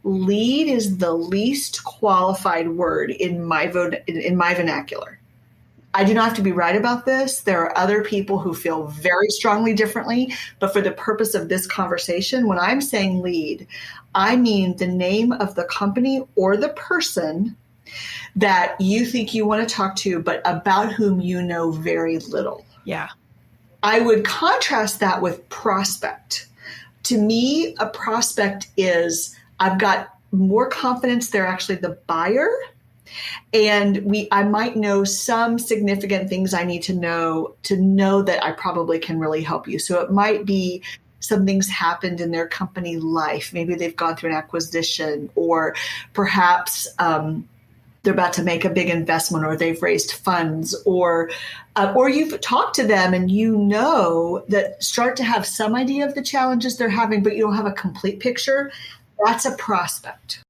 Lead is the least qualified word in my vernacular. I do not have to be right about this. There are other people who feel very strongly differently, but for the purpose of this conversation, when I'm saying lead, I mean the name of the company or the person that you think you want to talk to, but about whom you know very little. Yeah. I would contrast that with prospect. To me, a prospect is I've got more confidence they're actually the buyer. And I might know some significant things I need to know that I probably can really help you. So it might be something's happened in their company life. Maybe they've gone through an acquisition, or perhaps they're about to make a big investment, or they've raised funds, or you've talked to them and you know that start to have some idea of the challenges they're having, but you don't have a complete picture. That's a prospect.